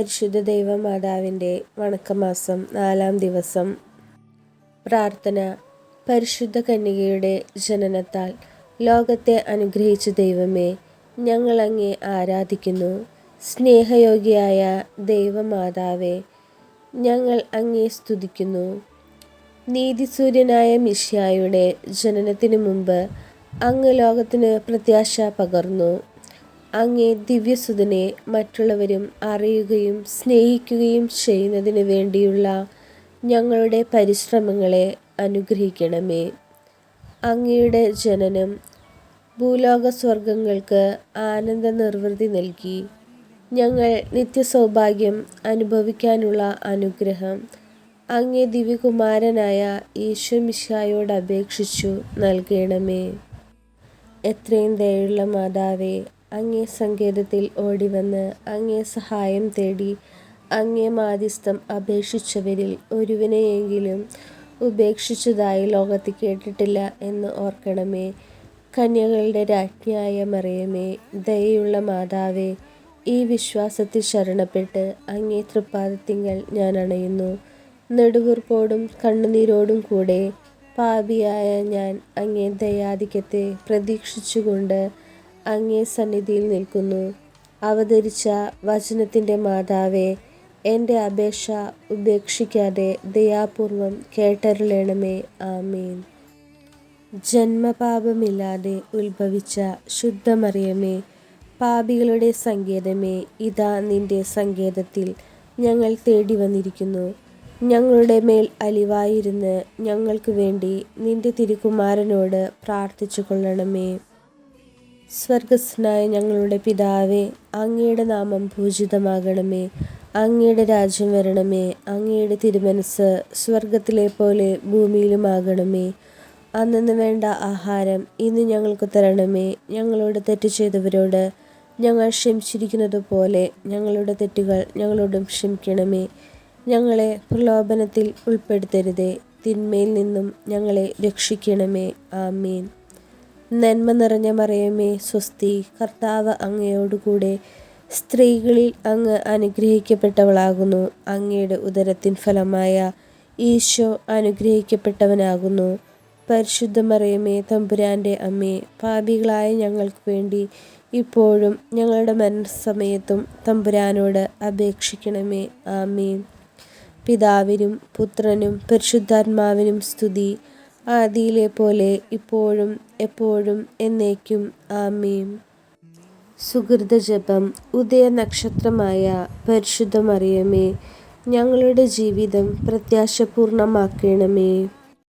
പരിശുദ്ധ ദൈവമാതാവിൻ്റെ വണക്കമാസം 4-ാം ദിവസം. പ്രാർത്ഥന. പരിശുദ്ധ കന്യകയുടെ ജനനത്താൽ ലോകത്തെ അനുഗ്രഹിച്ച ദൈവമേ, ഞങ്ങൾ അങ്ങേ ആരാധിക്കുന്നു. സ്നേഹയോഗ്യയായ ദൈവമാതാവേ, ഞങ്ങൾ അങ്ങേ സ്തുതിക്കുന്നു. നീതിസൂര്യനായ മിശിഹായുടെ ജനനത്തിനു മുമ്പ് അങ്ങ് ലോകത്തിന് പ്രത്യാശ പകർന്നു. അങ്ങേ ദിവ്യസുതനെ മറ്റുള്ളവരും അറിയുകയും സ്നേഹിക്കുകയും ചെയ്യുന്നതിനു വേണ്ടിയുള്ള ഞങ്ങളുടെ പരിശ്രമങ്ങളെ അനുഗ്രഹിക്കണമേ. അങ്ങയുടെ ജനനം ഭൂലോക സ്വർഗങ്ങൾക്ക് ആനന്ദ നിർവൃതി നൽകി. ഞങ്ങൾ നിത്യസൗഭാഗ്യം അനുഭവിക്കാനുള്ള അനുഗ്രഹം അങ്ങേ ദിവ്യകുമാരനായ ഈശോ മിശിഹായോട് അപേക്ഷിച്ചു നൽകണമേ. എത്രയും ദയുള്ള മാതാവേ, അങ്ങേ സങ്കേതത്തിൽ ഓടിവന്ന് അങ്ങേ സഹായം തേടി അങ്ങേ മാധ്യസ്ഥം അപേക്ഷിച്ചവരിൽ ഒരുവനെയെങ്കിലും ഉപേക്ഷിച്ചതായി ലോകത്തിൽ കേട്ടിട്ടില്ല എന്ന് ഓർക്കണമേ. കന്യകളുടെ രാജ്ഞിയായ മറിയമേ, ദയയുള്ള മാതാവേ, ഈ വിശ്വാസത്തിൽ ശരണപ്പെട്ട് അങ്ങേ തൃപ്പാദത്തിങ്കൽ ഞാൻ അണയുന്നു. നെടുവീർപ്പോടും കണ്ണുനീരോടും കൂടെ പാപിയായ ഞാൻ അങ്ങേ ദയാധിക്യത്തെ പ്രതീക്ഷിച്ചുകൊണ്ട് അങ്ങേ സന്നിധിയിൽ നിൽക്കുന്നു. അവതരിച്ച വചനത്തിൻ്റെ മാതാവേ, എൻ്റെ അപേക്ഷ ഉപേക്ഷിക്കാതെ ദയാപൂർവം കേട്ടരുളണമേ. ആമേൻ. ജന്മപാപമില്ലാതെ ഉത്ഭവിച്ച ശുദ്ധമറിയമേ, പാപികളുടെ സങ്കേതമേ, ഇതാ നിന്റെ സങ്കേതത്തിൽ ഞങ്ങൾ തേടി വന്നിരിക്കുന്നു. ഞങ്ങളുടെ മേൽ അലിവായിരുന്ന് ഞങ്ങൾക്ക് വേണ്ടി നിന്റെ തിരുക്കുമാരനോട് പ്രാർത്ഥിച്ചു കൊള്ളണമേ. സ്വർഗസ്ഥനായ ഞങ്ങളുടെ പിതാവേ, അങ്ങയുടെ നാമം പൂജിതമാകണമേ. അങ്ങയുടെ രാജ്യം വരണമേ. അങ്ങയുടെ തിരുമനസ് സ്വർഗത്തിലെ പോലെ ഭൂമിയിലുമാകണമേ. അന്നന്ന് വേണ്ട ആഹാരം ഇന്ന് ഞങ്ങൾക്ക് തരണമേ. ഞങ്ങളോട് തെറ്റ് ചെയ്തവരോട് ഞങ്ങൾ ക്ഷമിച്ചിരിക്കുന്നത് പോലെ ഞങ്ങളുടെ തെറ്റുകൾ ഞങ്ങളോടും ക്ഷമിക്കണമേ. ഞങ്ങളെ പ്രലോഭനത്തിൽ ഉൾപ്പെടുത്തരുതേ, തിന്മയിൽ നിന്നും ഞങ്ങളെ രക്ഷിക്കണമേ. ആമേൻ. നന്മ നിറഞ്ഞ മറിയമേ, സ്വസ്തി, കർത്താവ് അങ്ങയോടുകൂടെ സ്ത്രീകളിൽ അങ്ങ് അനുഗ്രഹിക്കപ്പെട്ടവളാകുന്നു. അങ്ങയുടെ ഉദരത്തിൻ ഫലമായ ഈശോ അനുഗ്രഹിക്കപ്പെട്ടവനാകുന്നു. പരിശുദ്ധ മറിയമേ, തമ്പുരാൻ്റെ അമ്മേ, പാപികളായ ഞങ്ങൾക്ക് വേണ്ടി ഇപ്പോഴും ഞങ്ങളുടെ മരണസമയത്തും തമ്പുരാനോട് അപേക്ഷിക്കണമേ. ആമേൻ. പിതാവിനും പുത്രനും പരിശുദ്ധാത്മാവിനും സ്തുതി, ആദിയിലെ പോലെ ഇപ്പോഴും എപ്പോഴും എന്നേക്കും. ആമേൻ. സുകൃതജപം. ഉദയനക്ഷത്രമായ പരിശുദ്ധ മറിയമേ, ഞങ്ങളുടെ ജീവിതം പ്രത്യാശപൂർണമാക്കണമേ.